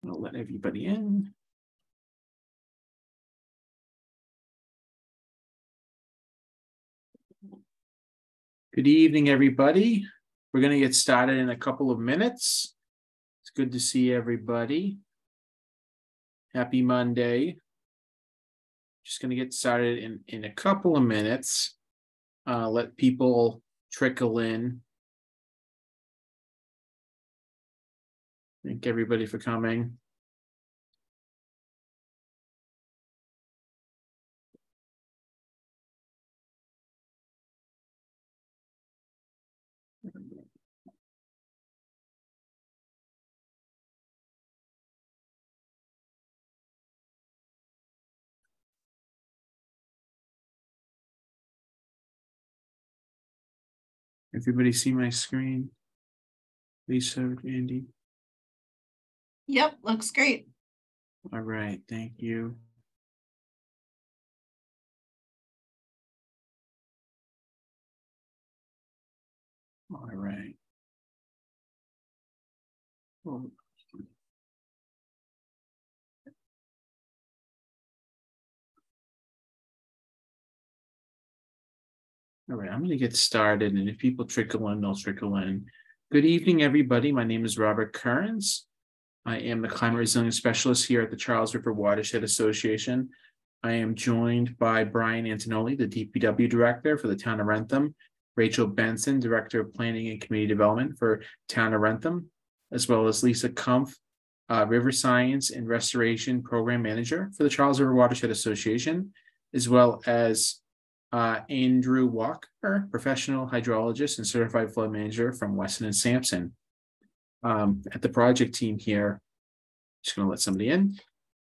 I'll let everybody in. Good evening, everybody. We're going to get started in a couple of minutes. It's good to see everybody. Happy Monday. Just going to get started in a couple of minutes. Let people trickle in. Thank everybody for coming. Everybody see my screen? Lisa, Andy? Yep, looks great. All right, thank you. All right. Well, all right, I'm going to get started, and if people trickle in, they'll trickle in. Good evening, everybody. My name is Robert Kearns. I am the Climate Resilience Specialist here at the Charles River Watershed Association. I am joined by Brian Antonelli, the DPW Director for the Town of Wrentham, Rachel Benson, Director of Planning and Community Development for Town of Wrentham, as well as Lisa Kumpf, River Science and Restoration Program Manager for the Charles River Watershed Association, as well as Andrew Walker, Professional Hydrologist and Certified Flood Manager from Weston Sampson. At the project team here, just going to let somebody in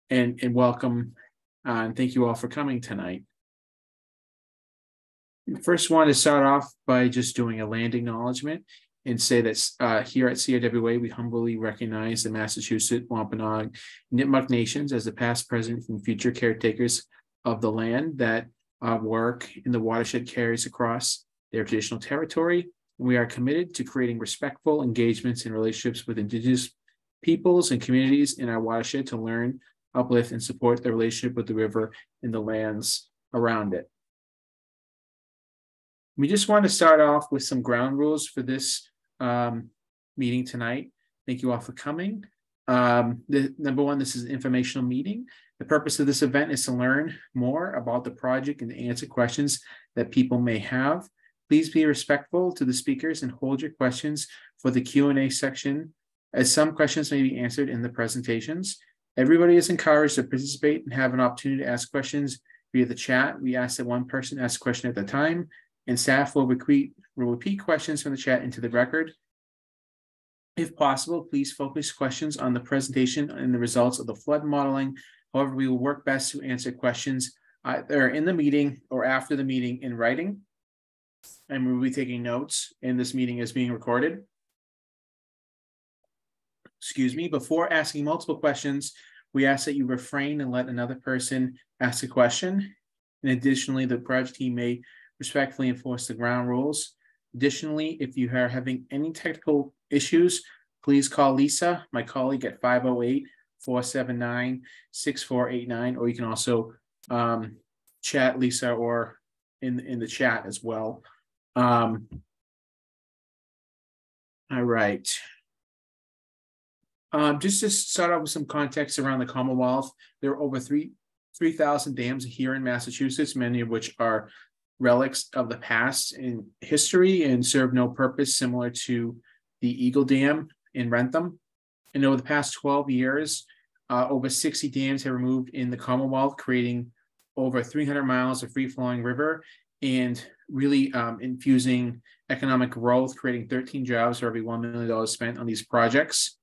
and welcome and thank you all for coming tonight. First, want to start off by just doing a land acknowledgement and say that here at CRWA, we humbly recognize the Massachusetts, Wampanoag, Nipmuc nations as the past, present, and future caretakers of the land that work in the watershed carries across their traditional territory. We are committed to creating respectful engagements and relationships with Indigenous peoples and communities in our watershed to learn, uplift, and support the relationship with the river and the lands around it. We just want to start off with some ground rules for this meeting tonight. Thank you all for coming. Number one, this is an informational meeting. The purpose of this event is to learn more about the project and to answer questions that people may have. Please be respectful to the speakers and hold your questions for the Q&A section, as some questions may be answered in the presentations. Everybody is encouraged to participate and have an opportunity to ask questions via the chat. We ask that one person ask a question at a time, and staff will repeat questions from the chat into the record. If possible, please focus questions on the presentation and the results of the flood modeling. However, we will work best to answer questions either in the meeting or after the meeting in writing. And we'll be taking notes, and this meeting is being recorded. Excuse me. Before asking multiple questions, we ask that you refrain and let another person ask a question. And additionally, the project team may respectfully enforce the ground rules. Additionally, if you are having any technical issues, please call Lisa, my colleague, at 508-479-6489, or you can also chat Lisa or in the chat as well. All right. Just to start off with some context around the Commonwealth, there are over 3,000 dams here in Massachusetts, many of which are relics of the past in history and serve no purpose, similar to the Eagle Dam in Wrentham. And over the past 12 years, over 60 dams have removed in the Commonwealth, creating over 300 miles of free-flowing river and really infusing economic growth, creating 13 jobs for every $1 million spent on these projects.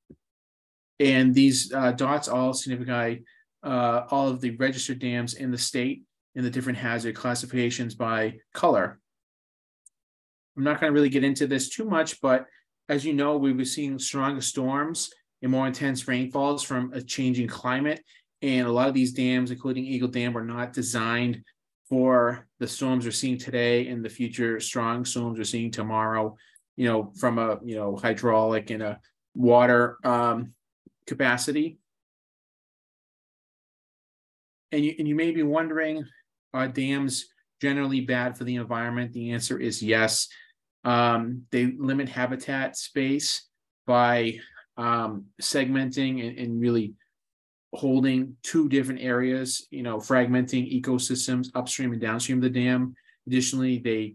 And these dots all signify all of the registered dams in the state and the different hazard classifications by color. I'm not going to really get into this too much, but as you know, we were seeing stronger storms and more intense rainfalls from a changing climate. And a lot of these dams, including Eagle Dam, were not designed for the storms we're seeing today and the future strong storms we're seeing tomorrow, from a, hydraulic and a water capacity. And you may be wondering, are dams generally bad for the environment? The answer is yes. They limit habitat space by segmenting and really holding two different areas, fragmenting ecosystems upstream and downstream of the dam. Additionally, they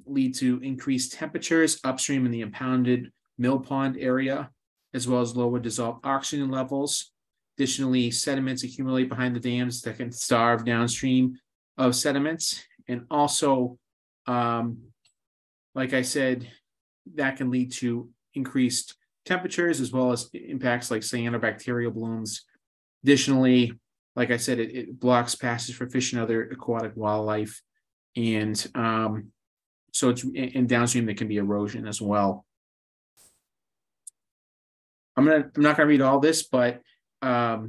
lead to increased temperatures upstream in the impounded mill pond area, as well as lower dissolved oxygen levels. Additionally, sediments accumulate behind the dams that can starve downstream of sediments. And also, like I said, that can lead to increased temperatures as well as impacts like cyanobacterial blooms. Additionally, like I said, it blocks passage for fish and other aquatic wildlife. And so it's in downstream, there can be erosion as well. I'm not gonna read all this, but there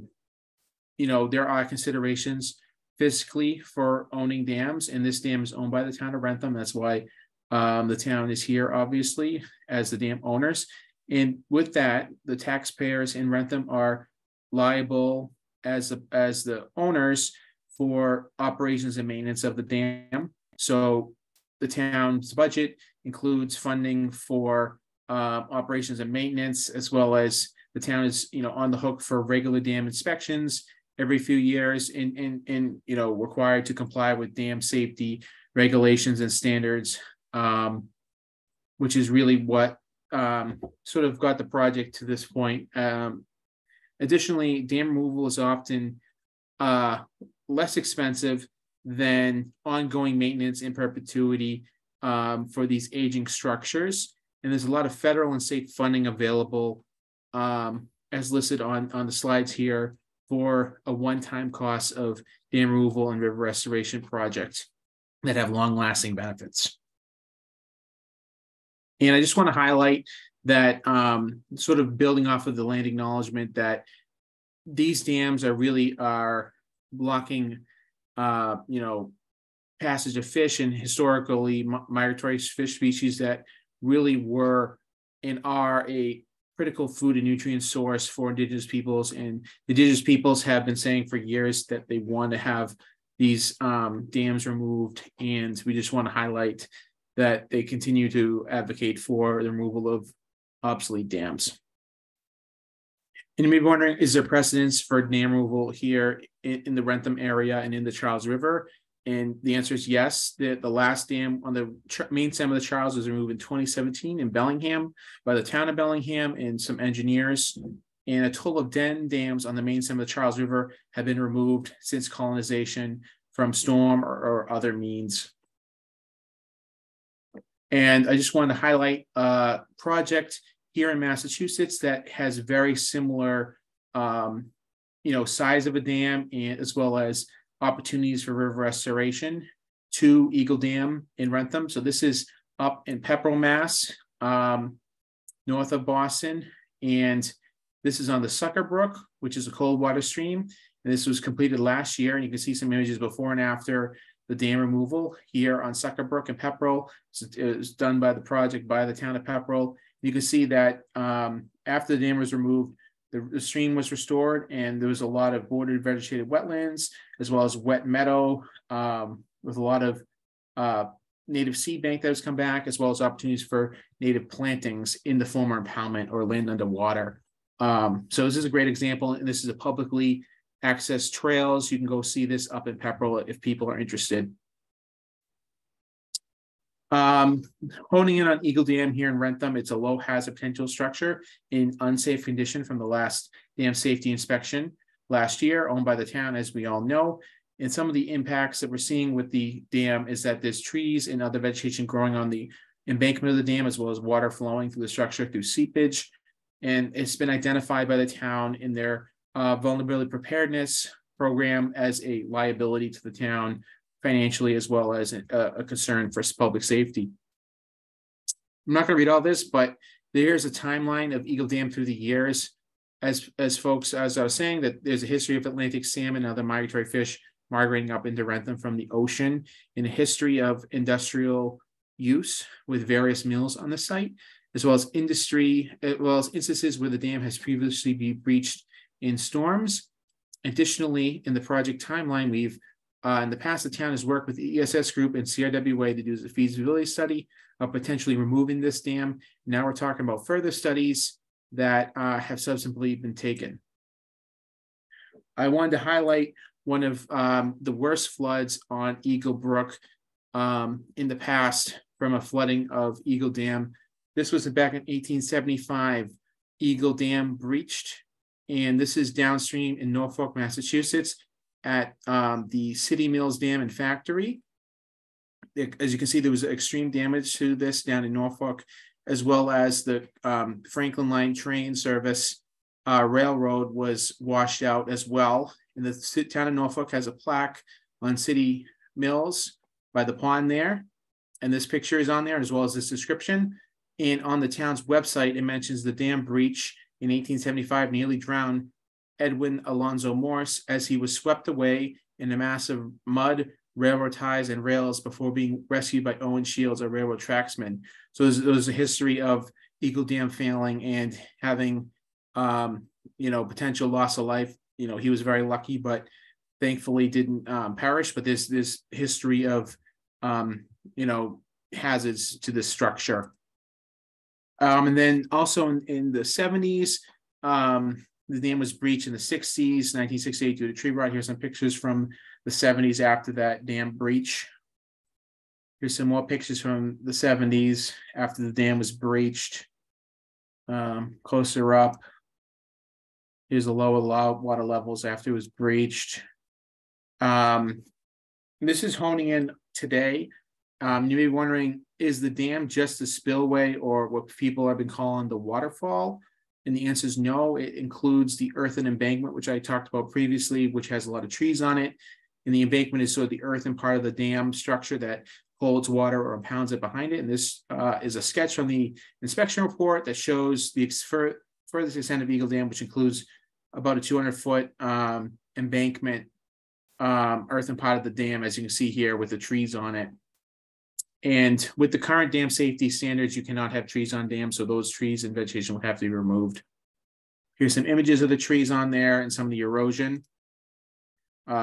are considerations physically for owning dams, and this dam is owned by the town of Wrentham. That's why the town is here, obviously, as the dam owners. And with that, the taxpayers in Wrentham are liable as the owners for operations and maintenance of the dam. So the town's budget includes funding for operations and maintenance, as well as the town is on the hook for regular dam inspections every few years, and required to comply with dam safety regulations and standards, which is really what sort of got the project to this point. Additionally, dam removal is often less expensive than ongoing maintenance in perpetuity for these aging structures. And there's a lot of federal and state funding available, as listed on the slides here, for a one-time cost of dam removal and river restoration projects that have long-lasting benefits. And I just want to highlight that, sort of building off of the land acknowledgement, that these dams are blocking, passage of fish and historically migratory fish species that really were and are a critical food and nutrient source for Indigenous peoples. And Indigenous peoples have been saying for years that they want to have these dams removed. And we just want to highlight that they continue to advocate for the removal of obsolete dams. And you may be wondering, is there precedence for dam removal here in the Wrentham area and in the Charles River? And the answer is yes. The last dam on the main stem of the Charles was removed in 2017 in Bellingham by the town of Bellingham and some engineers. And a total of 10 dams on the main stem of the Charles River have been removed since colonization from storm or other means. And I just wanted to highlight a project here in Massachusetts that has very similar, size of a dam, and as well as opportunities for river restoration to Eagle Dam in Wrentham. So this is up in Pepperell, Mass, north of Boston. And this is on the Sucker Brook, which is a cold water stream. And this was completed last year. And you can see some images before and after the dam removal here on Sucker Brook and Pepperell. So it was done by the project by the town of Pepperell. You can see that after the dam was removed, the stream was restored, and there was a lot of bordered vegetated wetlands, as well as wet meadow with a lot of native seed bank that has come back, as well as opportunities for native plantings in the former impoundment or land underwater. So this is a great example, and this is a publicly accessed trails. You can go see this up in Pepperell if people are interested. Honing in on Eagle Dam here in Wrentham, it's a low hazard potential structure in unsafe condition from the last dam safety inspection last year, owned by the town, as we all know. And some of the impacts that we're seeing with the dam is that there's trees and other vegetation growing on the embankment of the dam, as well as water flowing through the structure through seepage. And it's been identified by the town in their vulnerability preparedness program as a liability to the town financially, as well as a concern for public safety. I'm not going to read all this, but there's a timeline of Eagle Dam through the years. As I was saying, that there's a history of Atlantic salmon and other migratory fish migrating up into Wrentham from the ocean, in a history of industrial use with various mills on the site, as well as instances where the dam has previously been breached in storms. Additionally, in the project timeline, we've in the past, the town has worked with the ESS group and CRWA to do a feasibility study of potentially removing this dam. Now we're talking about further studies that have subsequently been taken. I wanted to highlight one of the worst floods on Eagle Brook in the past from a flooding of Eagle Dam. This was back in 1875. Eagle Dam breached, and this is downstream in Norfolk, Massachusetts, at the City Mills Dam and Factory. As you can see, there was extreme damage to this down in Norfolk, as well as the Franklin Line train service railroad was washed out as well. And the town of Norfolk has a plaque on City Mills by the pond there. And this picture is on there, as well as this description. And on the town's website, it mentions the dam breach in 1875 nearly drowned Edwin Alonzo Morse as he was swept away in a mass of mud, railroad ties, and rails before being rescued by Owen Shields, a railroad tracksman. So there's a history of Eagle Dam failing and having, potential loss of life. He was very lucky, but thankfully didn't perish. But there's this history of, hazards to this structure. And then also in the 70s, the dam was breached in the 60s, 1968 due to tree rot. Here's some pictures from the 70s after that dam breach. Here's some more pictures from the 70s after the dam was breached. Closer up. Here's the lower water levels after it was breached. This is honing in today. You may be wondering, is the dam just a spillway or what people have been calling the waterfall? And the answer is no. It includes the earthen embankment, which I talked about previously, which has a lot of trees on it. And the embankment is sort of the earthen part of the dam structure that holds water or impounds it behind it. And this is a sketch from the inspection report that shows the furthest extent of Eagle Dam, which includes about a 200-foot embankment, earthen part of the dam, as you can see here with the trees on it. And with the current dam safety standards, you cannot have trees on dams, so those trees and vegetation will have to be removed. Here's some images of the trees on there and some of the erosion.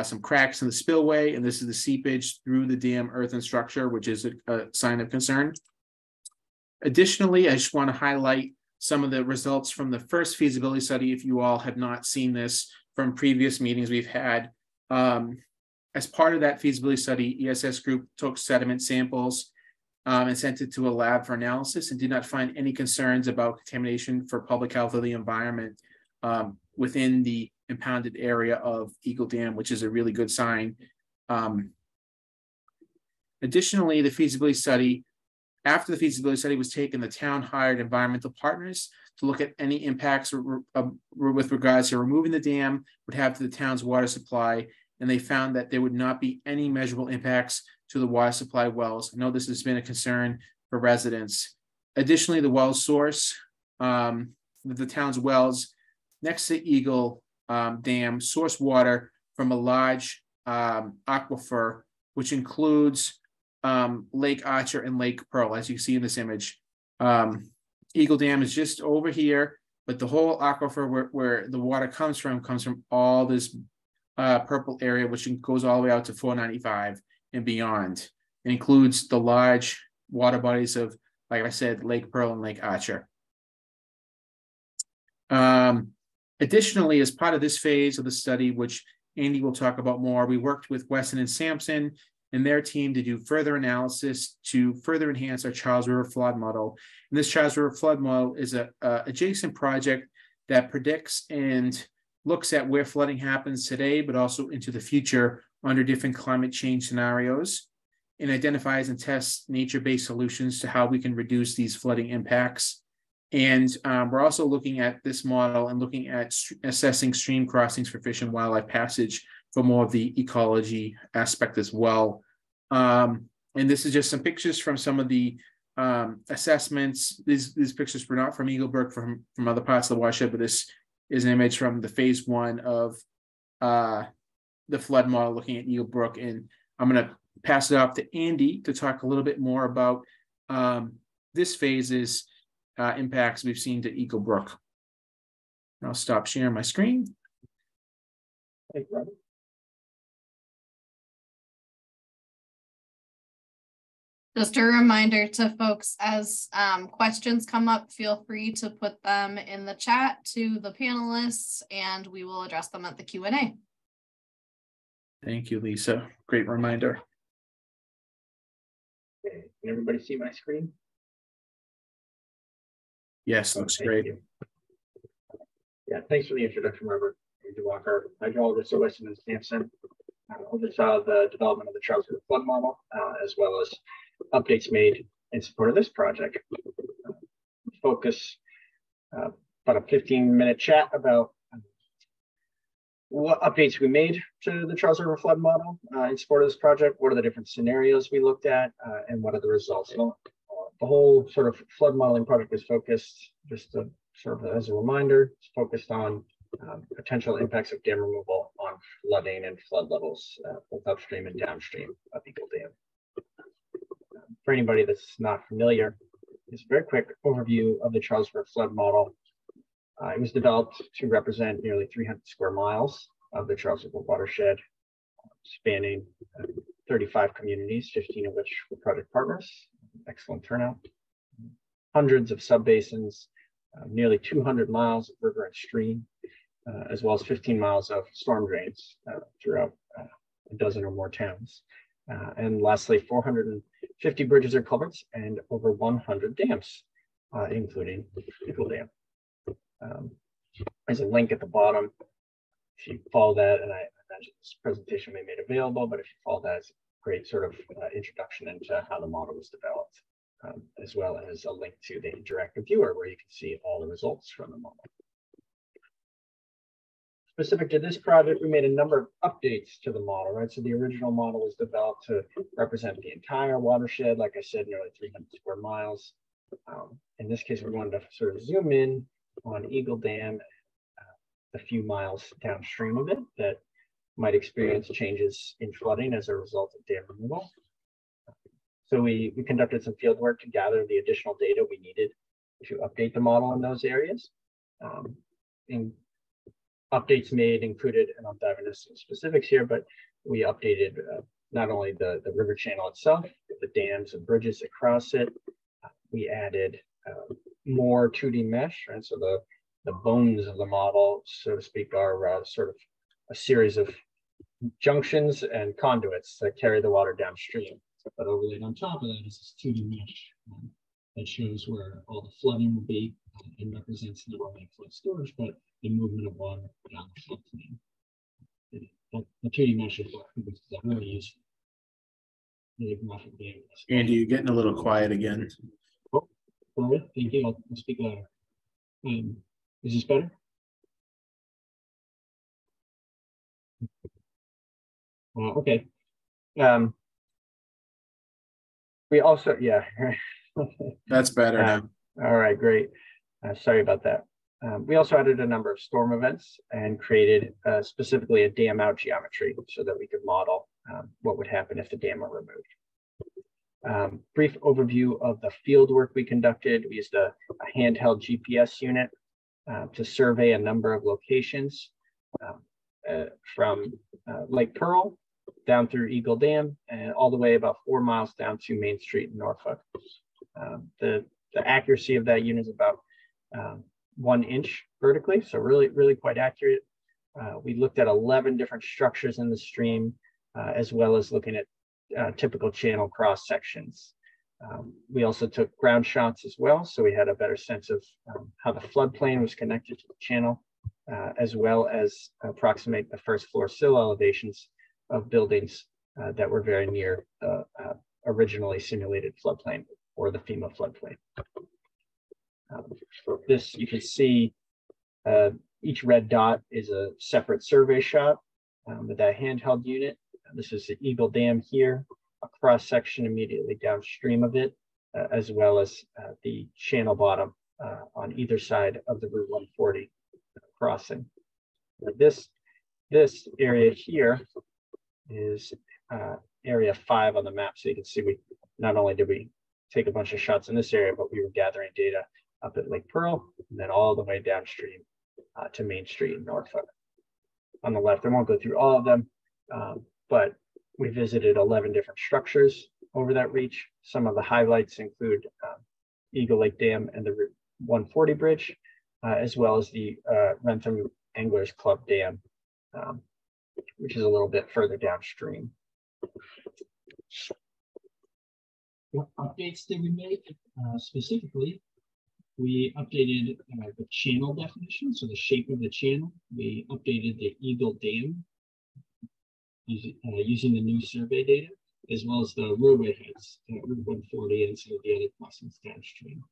Some cracks in the spillway, and this is the seepage through the dam earthen structure, which is a sign of concern. Additionally, I just want to highlight some of the results from the first feasibility study, if you all have not seen this from previous meetings we've had. As part of that feasibility study, ESS group took sediment samples and sent it to a lab for analysis and did not find any concerns about contamination for public health or the environment within the impounded area of Eagle Dam, which is a really good sign. Additionally, after the feasibility study was taken, the town hired environmental partners to look at any impacts with regards to removing the dam would have to the town's water supply. And they found that there would not be any measurable impacts to the water supply wells. I know this has been a concern for residents. Additionally, the well source, the town's wells next to Eagle Dam source water from a large aquifer, which includes Lake Archer and Lake Pearl, as you can see in this image. Eagle Dam is just over here, but the whole aquifer where the water comes from all this purple area, which goes all the way out to 495 and beyond. It includes the large water bodies of, like I said, Lake Pearl and Lake Archer. Additionally, as part of this phase of the study, which Andy will talk about more, we worked with Weston and Sampson and their team to do further analysis to further enhance our Charles River flood model. And this Charles River flood model is a adjacent project that predicts and looks at where flooding happens today, but also into the future under different climate change scenarios, and identifies and tests nature-based solutions to how we can reduce these flooding impacts. And we're also looking at this model and looking at assessing stream crossings for fish and wildlife passage for more of the ecology aspect as well. And this is just some pictures from some of the assessments. These pictures were not from Eagle Brook, from other parts of the watershed, but this is an image from the phase 1 of the flood model looking at Eagle Brook. And I'm going to pass it off to Andy to talk a little bit more about this phase's impacts we've seen to Eagle Brook. I'll stop sharing my screen. Thank you, Robert. Just a reminder to folks, as questions come up, feel free to put them in the chat to the panelists and we will address them at the Q&A. Thank you, Lisa. Great reminder. Okay. Can everybody see my screen? Yes, looks Thank great. you. Yeah, thanks for the introduction, Robert. Walker, hydrologist at Weston Sampson. Oversaw the development of the Charles River flood model, as well as updates made in support of this project. Focus about a 15-minute chat about what updates we made to the Charles River flood model in support of this project. What are the different scenarios we looked at, and what are the results? So, the whole sort of flood modeling project is focused, just to serve as a reminder, it's focused on potential impacts of dam removal on flooding and flood levels, both upstream and downstream of Eagle Dam. For anybody that's not familiar, it's a very quick overview of the Charles River flood model. It was developed to represent nearly 300 square miles of the Charles River watershed, spanning 35 communities, 15 of which were project partners. Excellent turnout. Hundreds of subbasins, nearly 200 miles of river and stream, as well as 15 miles of storm drains throughout a dozen or more towns. And lastly, 450 bridges or culverts and over 100 dams, including Eagle Dam. There's a link at the bottom. If you follow that, and I imagine this presentation may be made available, but if you follow that, it's a great sort of introduction into how the model was developed, as well as a link to the interactive viewer where you can see all the results from the model. Specific to this project, we made a number of updates to the model, right? So the original model was developed to represent the entire watershed, like I said, nearly 300 square miles. In this case, we wanted to sort of zoom in on Eagle Dam, a few miles downstream of it that might experience changes in flooding as a result of dam removal. So we conducted some field work to gather the additional data we needed to update the model in those areas. Updates made included, and I'll dive into some specifics here, but we updated not only the river channel itself, but the dams and bridges across it. We added more 2D mesh, right? So the bones of the model, so to speak, are sort of a series of junctions and conduits that carry the water downstream. But overlaid on top of that is this 2D mesh that shows where all the flooding will be and represents not only flood storage, but the movement of water down the floodplain. The 2D mesh is what is really useful. Andy, you're getting a little quiet again. Oh, sorry. Thank you. I'll speak louder. Is this better? Okay. We also, yeah. That's better now. All right, great. Sorry about that. We also added a number of storm events and created specifically a dam out geometry so that we could model what would happen if the dam were removed. Brief overview of the field work we conducted. We used a handheld GPS unit to survey a number of locations from Lake Pearl down through Eagle Dam and all the way about 4 miles down to Main Street in Norfolk. The accuracy of that unit is about 1 inch vertically, so really quite accurate. We looked at 11 different structures in the stream, as well as looking at typical channel cross sections. We also took ground shots as well, so we had a better sense of how the floodplain was connected to the channel, as well as approximate the first floor sill elevations of buildings that were very near the originally simulated floodplain or the FEMA floodplain. This, you can see each red dot is a separate survey shot with that handheld unit. This is the Eagle Dam here, a cross section immediately downstream of it, as well as the channel bottom on either side of the Route 140 crossing. This area here is area 5 on the map. So you can see we not only did we take a bunch of shots in this area, but we were gathering data up at Lake Pearl and then all the way downstream to Main Street in Norfolk. on the left. I won't go through all of them, but we visited 11 different structures over that reach. Some of the highlights include Eagle Lake Dam and the Route 140 bridge, as well as the Wrentham Anglers Club Dam, which is a little bit further downstream. What updates did we make? Specifically, we updated the channel definition, so the shape of the channel. We updated the Eagle Dam using the new survey data, as well as the roadway heads at Route 140 and some of the other crossings downstream.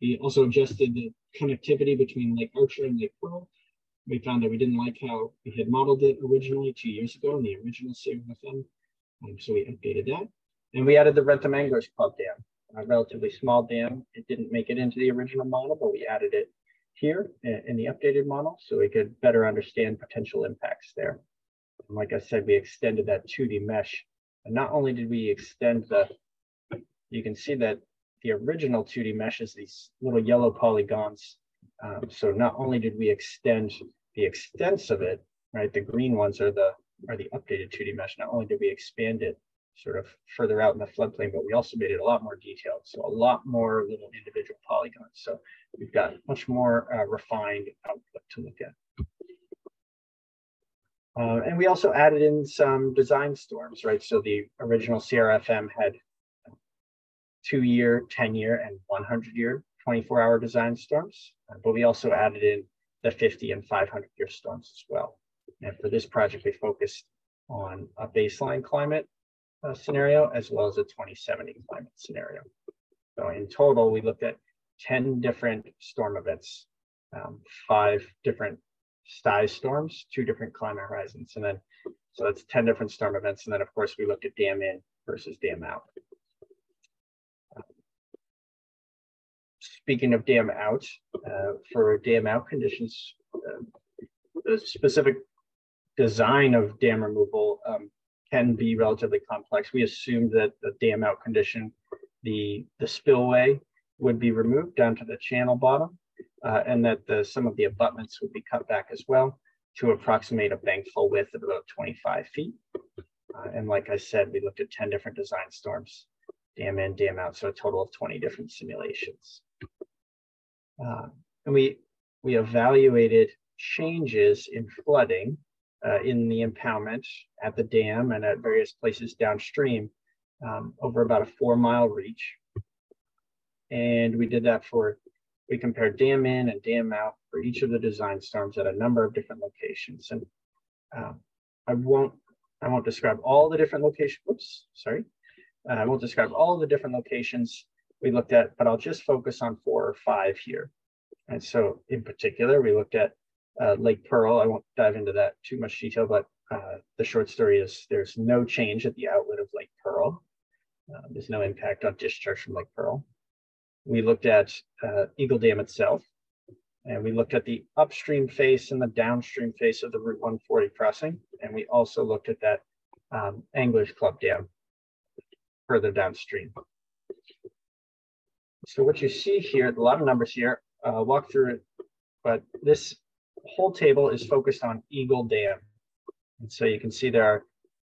We also adjusted the connectivity between Lake Archer and Lake Pearl. We found that we didn't like how we had modeled it originally 2 years ago in the original CRFM, so we updated that. And we added the Wrentham Anglers Club Dam, a relatively small dam. It didn't make it into the original model, but we added it here in the updated model so we could better understand potential impacts there. And like I said, we extended that 2D mesh. And not only did we extend you can see that the original 2D mesh is these little yellow polygons. So not only did we extend the extents of it, right? The green ones are the updated 2D mesh. Not only did we expand it sort of further out in the floodplain, but we also made it a lot more detailed. So a lot more little individual polygons. So we've got much more refined output to look at. And we also added in some design storms, right? So the original CRFM had 2-year, 10-year, and 100-year 24-hour design storms, but we also added in the 50 and 500-year storms as well. And for this project, we focused on a baseline climate scenario as well as a 2070 climate scenario. So in total, we looked at 10 different storm events, 5 different size storms, 2 different climate horizons, and then so that's 10 different storm events. And then of course we looked at dam in versus dam out. Speaking of dam out, for dam out conditions, the specific design of dam removal can be relatively complex. We assumed that the dam out condition, the spillway would be removed down to the channel bottom, and that some of the abutments would be cut back as well to approximate a bank full width of about 25 feet. And like I said, we looked at 10 different design storms, dam in, dam out, so a total of 20 different simulations. And we evaluated changes in flooding in the impoundment at the dam and at various places downstream over about a 4-mile reach. And we did that we compared dam in and dam out for each of the design storms at a number of different locations. And I won't describe all the different locations. Oops, sorry. I won't describe all the different locations we looked at, but I'll just focus on 4 or 5 here. And so in particular, we looked at Lake Pearl. I won't dive into that too much detail, but the short story is there's no change at the outlet of Lake Pearl. There's no impact on discharge from Lake Pearl. We looked at Eagle Dam itself, and we looked at the upstream face and the downstream face of the Route 140 crossing. And we also looked at that Anglers Club Dam further downstream. So what you see here, a lot of numbers here, I'll walk through it, but this whole table is focused on Eagle Dam. And so you can see there are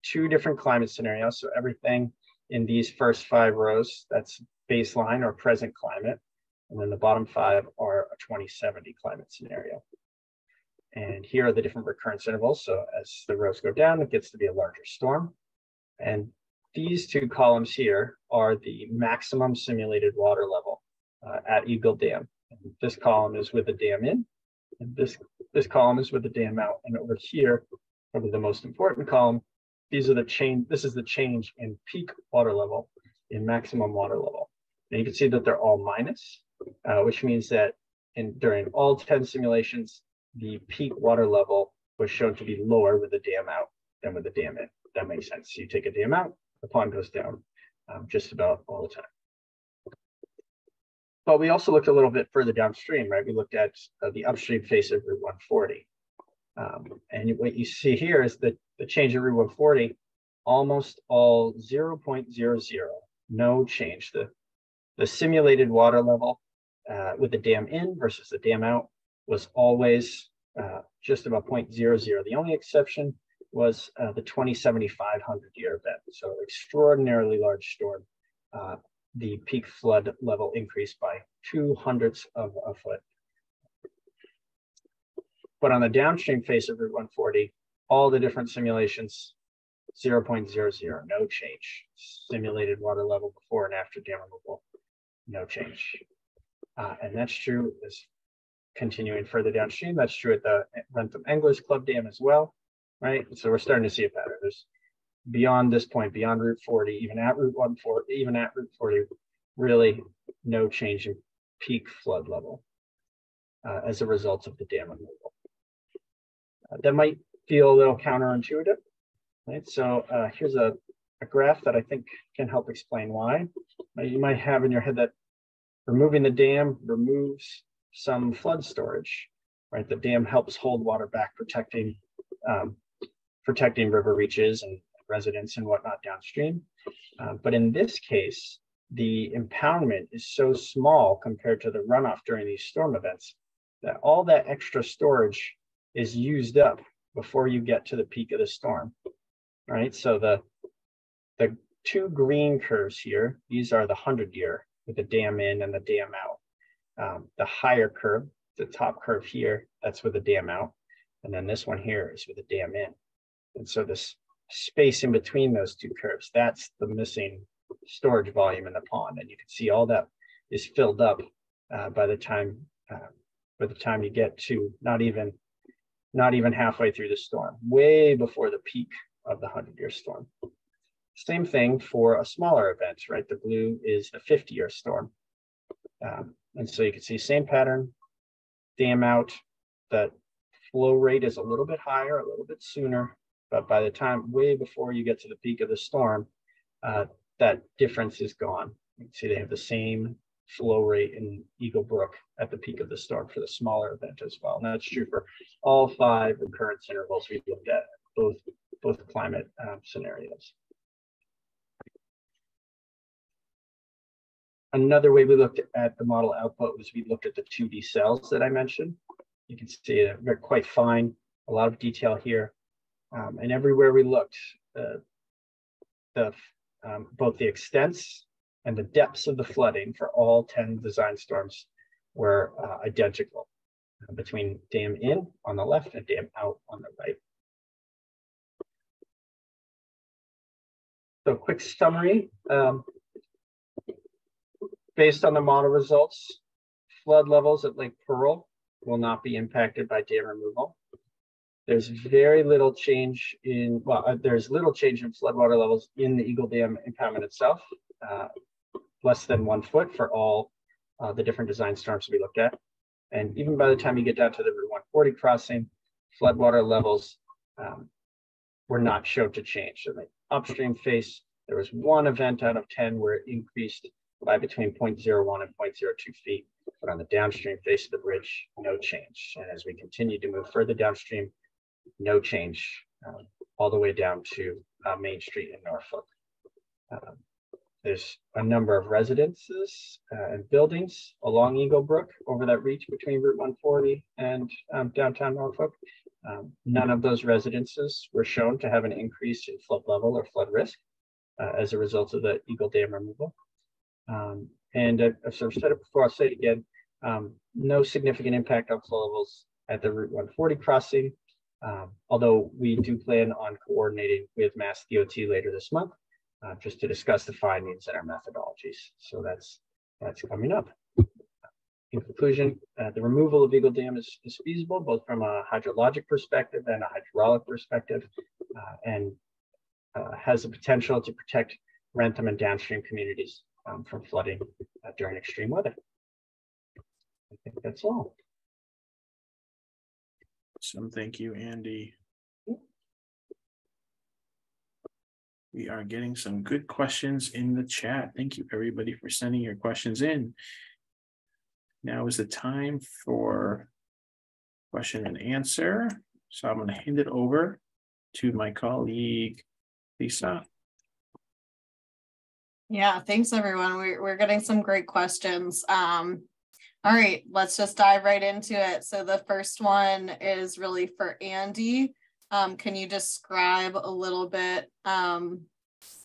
2 different climate scenarios. So everything in these first 5 rows, that's baseline or present climate. And then the bottom 5 are a 2070 climate scenario. And here are the different recurrence intervals. So as the rows go down, it gets to be a larger storm. And these 2 columns here are the maximum simulated water level at Eagle Dam. And this column is with the dam in, and this column is with the dam out. And over here, probably the most important column, this is the change in peak water level, in maximum water level. And you can see that they're all minus, which means that during all 10 simulations, the peak water level was shown to be lower with the dam out than with the dam in. That makes sense. So you take a dam out, the pond goes down just about all the time. But we also looked a little bit further downstream, right? We looked at the upstream face of Route 140. And what you see here is that the change of Route 140, almost all 0.00, no change. The simulated water level with the dam in versus the dam out was always just about 0.00. The only exception was the 2075-100-year event. So extraordinarily large storm. The peak flood level increased by 0.02 of a foot. But on the downstream face of Route 140, all the different simulations, 0.00, no change. Simulated water level before and after dam removal, no change. And that's true as continuing further downstream. That's true at the Wrentham Anglers Club Dam as well, right? So we're starting to see a pattern. There's beyond this point, beyond Route 40, even at Route 140, even at Route 40, really no change in peak flood level as a result of the dam removal. That might feel a little counterintuitive, right? So here's a graph that I think can help explain why. You might have in your head that removing the dam removes some flood storage, right? The dam helps hold water back, protecting river reaches and residents and whatnot downstream. But in this case, the impoundment is so small compared to the runoff during these storm events that all that extra storage is used up before you get to the peak of the storm, right? So the two green curves here, these are the 100-year with the dam in and the dam out. The higher curve, the top curve here, that's with the dam out. And then this one here is with the dam in. And so this space in between those two curves, that's the missing storage volume in the pond. And you can see all that is filled up by the time you get to not even halfway through the storm, way before the peak of the 100-year storm. Same thing for a smaller event, right? The blue is the 50-year storm. And so you can see same pattern, dam out, that flow rate is a little bit higher, a little bit sooner, but by the time, way before you get to the peak of the storm, that difference is gone. You can see they have the same flow rate in Eagle Brook at the peak of the storm for the smaller event as well. And that's true for all 5 occurrence intervals we looked at, both climate scenarios. Another way we looked at the model output was we looked at the 2D cells that I mentioned. You can see they're quite fine, a lot of detail here. And everywhere we looked, both the extents and the depths of the flooding for all 10 design storms were identical between dam in on the left and dam out on the right. So quick summary. Based on the model results, flood levels at Lake Pearl will not be impacted by dam removal. There's very little change in, there's little change in floodwater levels in the Eagle Dam impoundment itself, less than 1 foot for all the different design storms we looked at. And even by the time you get down to the Route 140 crossing, floodwater levels were not shown to change. So the upstream face, there was 1 event out of 10 where it increased by between 0.01 and 0.02 feet. But on the downstream face of the bridge, no change. And as we continue to move further downstream, no change all the way down to Main Street in Norfolk. There's a number of residences and buildings along Eagle Brook over that reach between Route 140 and downtown Norfolk. None of those residences were shown to have an increase in flood level or flood risk as a result of the Eagle Dam removal. And I've sort of said it before, I'll say it again, no significant impact on flow levels at the Route 140 crossing, although we do plan on coordinating with Mass DOT later this month just to discuss the findings and our methodologies. So that's coming up. In conclusion, the removal of Eagle Dam is feasible both from a hydrologic perspective and a hydraulic perspective, and has the potential to protect Wrentham and downstream communities from flooding during extreme weather. I think that's all. Awesome, thank you, Andy. We are getting some good questions in the chat. Thank you, everybody, for sending your questions in. Now is the time for question and answer. So I'm going to hand it over to my colleague, Lisa. Yeah, thanks everyone. We're getting some great questions. All right, let's just dive right into it. So the first one is really for Andy. Can you describe a little bit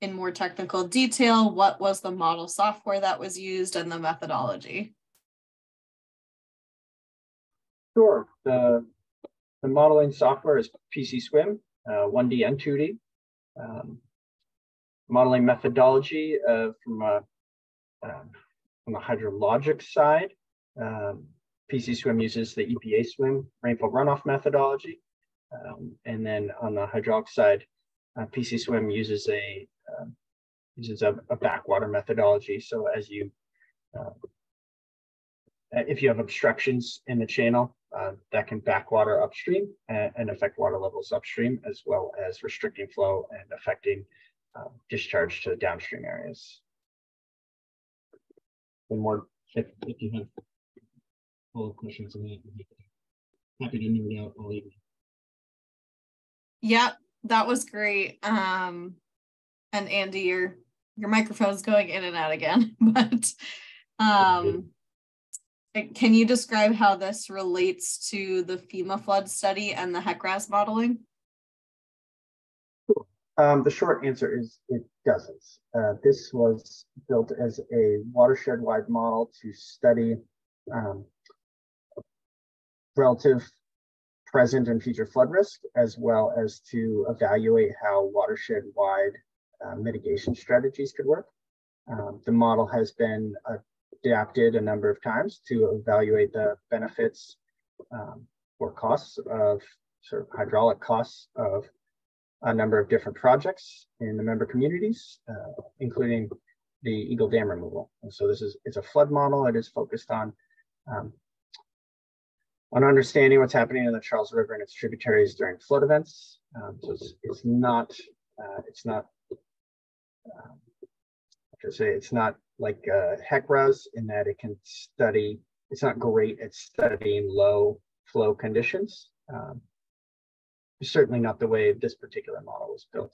in more technical detail, what was the model software that was used and the methodology? Sure. The modeling software is PC Swim, 1D and 2D. Modeling methodology from the hydrologic side, PC Swim uses the EPA Swim rainfall runoff methodology. And then on the hydraulic side, PC Swim uses a backwater methodology. So as you, if you have obstructions in the channel, that can backwater upstream and affect water levels upstream, as well as restricting flow and affecting discharge to downstream areas. And more, if you have follow-up questions on that, happy to nerd out all evening. Yep, that was great. And Andy, your microphone's going in and out again, but can you describe how this relates to the FEMA flood study and the HECRAS modeling? The short answer is it doesn't. This was built as a watershed-wide model to study relative present and future flood risk, as well as to evaluate how watershed-wide mitigation strategies could work. The model has been adapted a number of times to evaluate the benefits or costs of sort of hydraulic costs of a number of different projects in the member communities, including the Eagle Dam removal. And so it's a flood model. It is focused on understanding what's happening in the Charles River and its tributaries during flood events. So it's not like HECRAS in that it can study. It's not great at studying low flow conditions. Certainly not the way this particular model was built.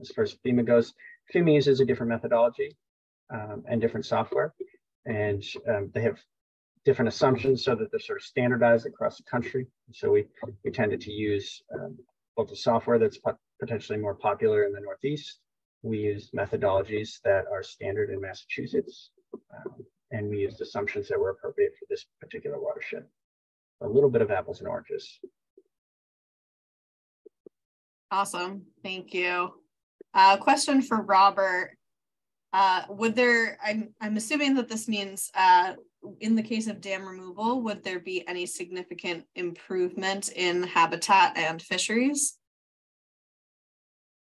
As far as FEMA goes, FEMA uses a different methodology and different software, and they have different assumptions so that they're sort of standardized across the country. So we tended to use both the software that's potentially more popular in the Northeast. We use methodologies that are standard in Massachusetts, and we used assumptions that were appropriate for this particular watershed. A little bit of apples and oranges. Awesome, thank you. Question for Robert. Would there, I'm assuming that this means in the case of dam removal, would there be any significant improvement in habitat and fisheries?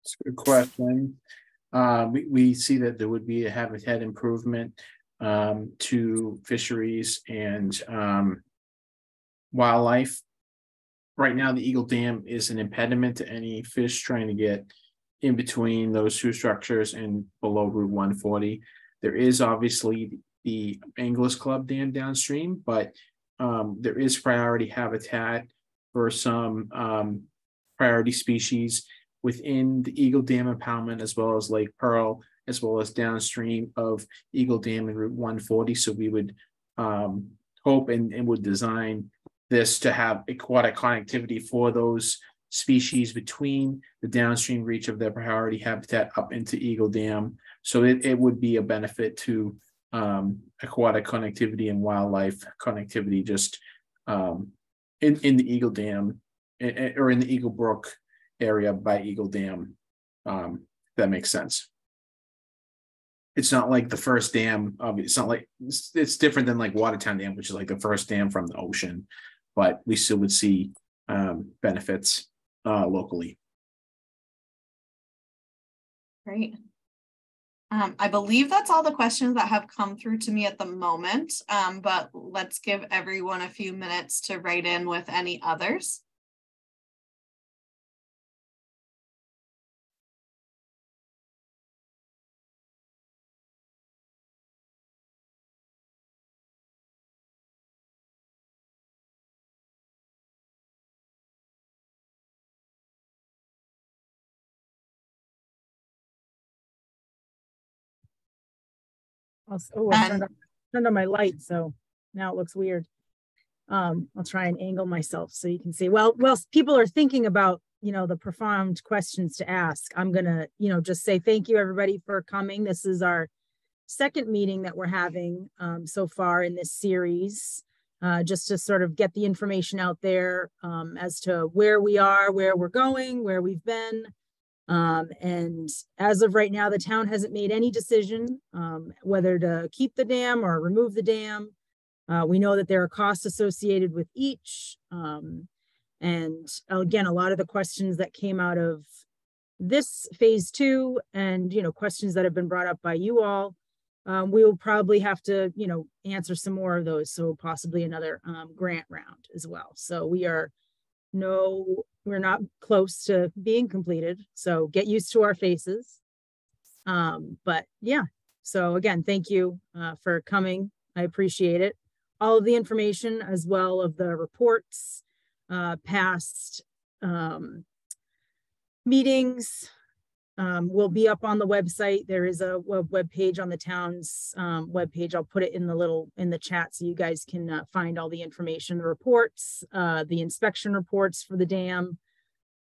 That's a good question. We see that there would be a habitat improvement to fisheries and wildlife. Right now, the Eagle Dam is an impediment to any fish trying to get in between those two structures and below Route 140. There is obviously the Anglers Club Dam downstream, but there is priority habitat for some priority species within the Eagle Dam impoundment, as well as Lake Pearl, as well as downstream of Eagle Dam and Route 140. So we would hope and would design this to have aquatic connectivity for those species between the downstream reach of their priority habitat up into Eagle Dam. So it would be a benefit to aquatic connectivity and wildlife connectivity just in the Eagle Dam or in the Eagle Brook area by Eagle Dam. If that makes sense. It's not like the first dam. It's not like it's different than like Watertown Dam, which is like the first dam from the ocean, but we still would see benefits locally. Great. I believe that's all the questions that have come through to me at the moment, but let's give everyone a few minutes to write in with any others. I turned on my light, so now it looks weird. I'll try and angle myself so you can see. Well, people are thinking about, the profound questions to ask. I'm gonna, just say thank you everybody for coming. This is our second meeting that we're having so far in this series, just to sort of get the information out there as to where we are, where we're going, where we've been. And as of right now, the town hasn't made any decision whether to keep the dam or remove the dam. We know that there are costs associated with each. And again, a lot of the questions that came out of this phase 2 and, questions that have been brought up by you all, we will probably have to, answer some more of those. So possibly another grant round as well. So we're not close to being completed. So get used to our faces. But yeah, so again, thank you for coming. I appreciate it. All of the information as well of the reports, past meetings will be up on the website. There is a web page on the town's webpage. I'll put it in the chat so you guys can find all the information, the reports, the inspection reports for the dam,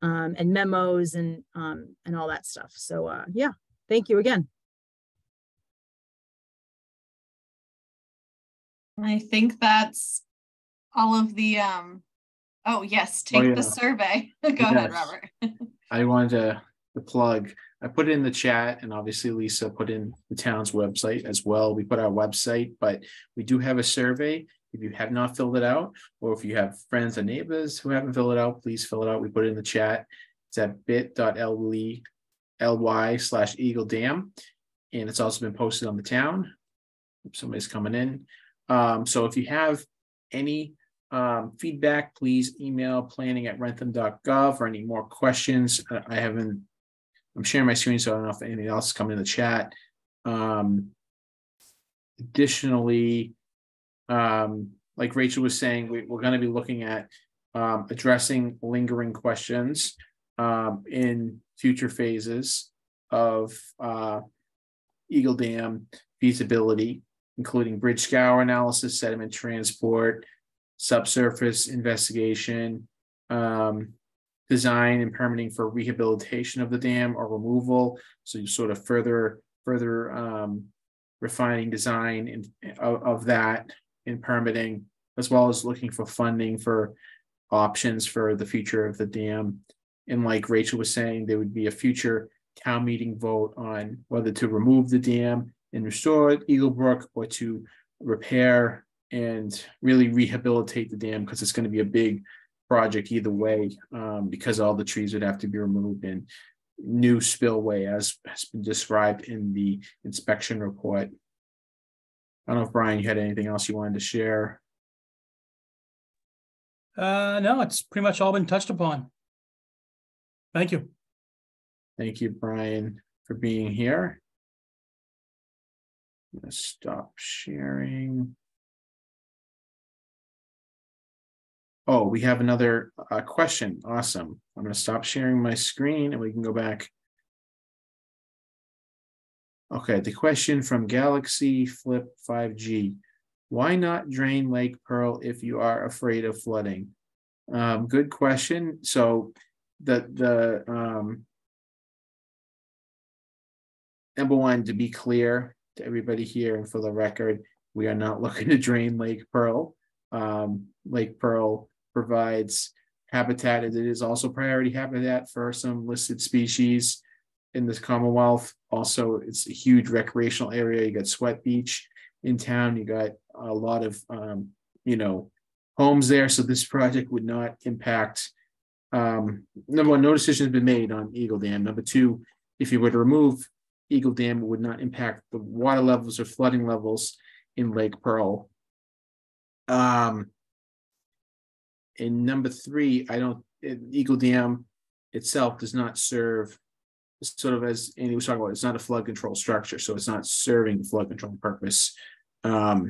and memos and all that stuff. So yeah, thank you again. I think that's all of the oh yes, take the survey. Go ahead, Robert. I wanted to plug, I put it in the chat, and obviously Lisa put in the town's website as well. We put our website, but we do have a survey. If you have not filled it out, or if you have friends and neighbors who haven't filled it out, please fill it out. We put it in the chat. It's at bit.ly/Eagle Dam, and it's also been posted on the town. If somebody's coming in. So if you have any feedback, please email planning@wrentham.gov or any more questions. I'm sharing my screen, so I don't know if anything else is coming in the chat. Additionally, like Rachel was saying, we're going to be looking at addressing lingering questions in future phases of Eagle Dam feasibility, including bridge scour analysis, sediment transport, subsurface investigation, design and permitting for rehabilitation of the dam or removal. So you sort of further refining design of that in permitting, as well as looking for funding for options for the future of the dam. And like Rachel was saying, there would be a future town meeting vote on whether to remove the dam and restore Eagle Brook, or to repair and really rehabilitate the dam, because it's going to be a big project either way, because all the trees would have to be removed and new spillway as has been described in the inspection report. I don't know if Brian, you had anything else you wanted to share? No, it's pretty much all been touched upon. Thank you. Thank you, Brian, for being here. I'm going to stop sharing. Oh, we have another question. Awesome. I'm going to stop sharing my screen and we can go back. Okay, the question from Galaxy Flip 5G. Why not drain Lake Pearl if you are afraid of flooding? Good question. So the number one, to be clear to everybody here and for the record, we are not looking to drain Lake Pearl. Lake Pearl provides habitat, and it is also priority habitat for some listed species in this Commonwealth. Also, it's a huge recreational area. You got Sweat Beach in town. You got a lot of homes there. So this project would not impact. Number one, no decision has been made on Eagle Dam. Number two, if you were to remove Eagle Dam, it would not impact the water levels or flooding levels in Lake Pearl. And number three, Eagle Dam itself does not serve, sort of as Andy was talking about, it's not a flood control structure, so it's not serving the flood control purpose. So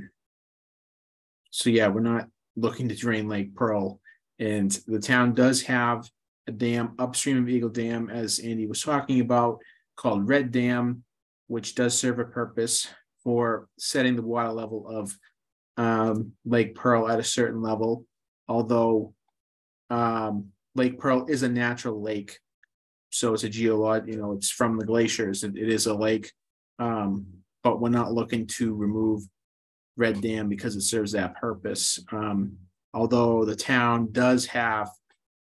yeah, we're not looking to drain Lake Pearl, and the town does have a dam upstream of Eagle Dam, as Andy was talking about, called Red Dam, which does serve a purpose for setting the water level of Lake Pearl at a certain level, although Lake Pearl is a natural lake. So it's a geological, it's from the glaciers. It is a lake, but we're not looking to remove Red Dam because it serves that purpose. Although the town does have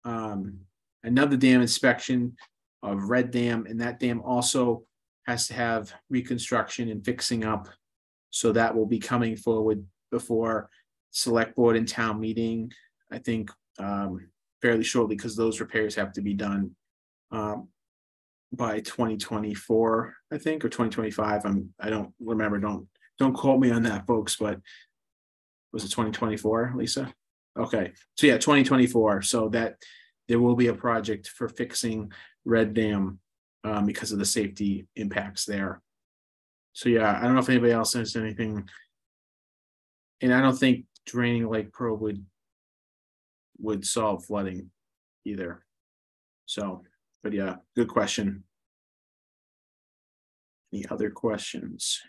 another dam inspection of Red Dam, and that dam also has to have reconstruction and fixing up. So that will be coming forward before select board and town meeting, I think, fairly shortly, because those repairs have to be done by 2024, I think, or 2025. I don't remember. Don't quote me on that, folks, but was it 2024, Lisa? Okay, so yeah, 2024. So that there will be a project for fixing Red Dam because of the safety impacts there. So yeah, I don't know if anybody else has anything, and I don't think draining Lake Pearl would solve flooding either. So, but yeah, good question. Any other questions?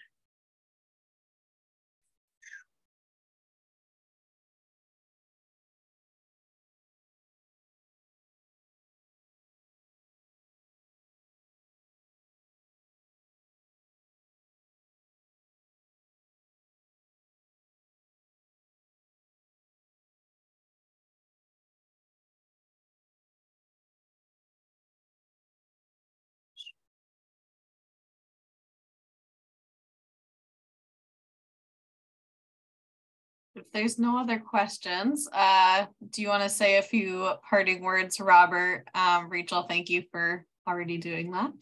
If there's no other questions, do you want to say a few parting words, Robert? Rachel, thank you for already doing that.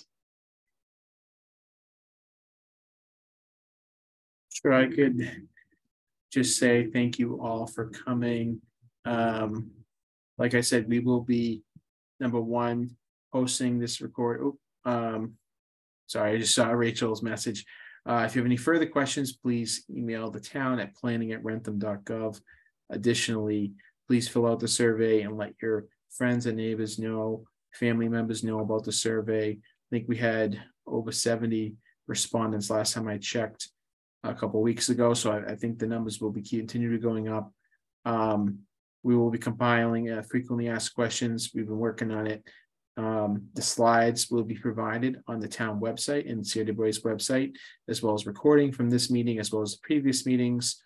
Sure, I could just say thank you all for coming. Like I said, we will be, number one, posting this record. Sorry, I just saw Rachel's message. If you have any further questions, please email the town at planning@wrentham.gov. Additionally, please fill out the survey and let your friends and neighbors know, family members know about the survey. I think we had over 70 respondents last time I checked a couple of weeks ago. So I think the numbers will be continually going up. We will be compiling frequently asked questions. We've been working on it. The slides will be provided on the town website and CRWA's website, as well as recording from this meeting, as well as previous meetings.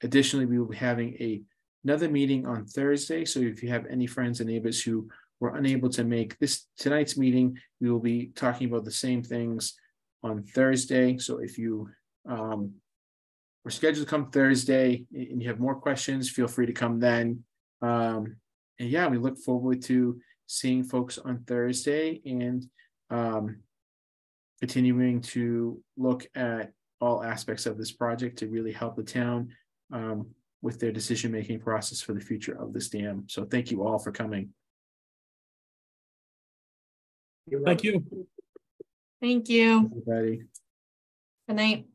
Additionally, we will be having another meeting on Thursday. So if you have any friends and neighbors who were unable to make tonight's meeting, we will be talking about the same things on Thursday. So if you were scheduled to come Thursday and you have more questions, feel free to come then. And yeah, we look forward to seeing folks on Thursday and continuing to look at all aspects of this project to really help the town with their decision-making process for the future of this dam. So thank you all for coming. Thank you. Thank you. Everybody. Good night.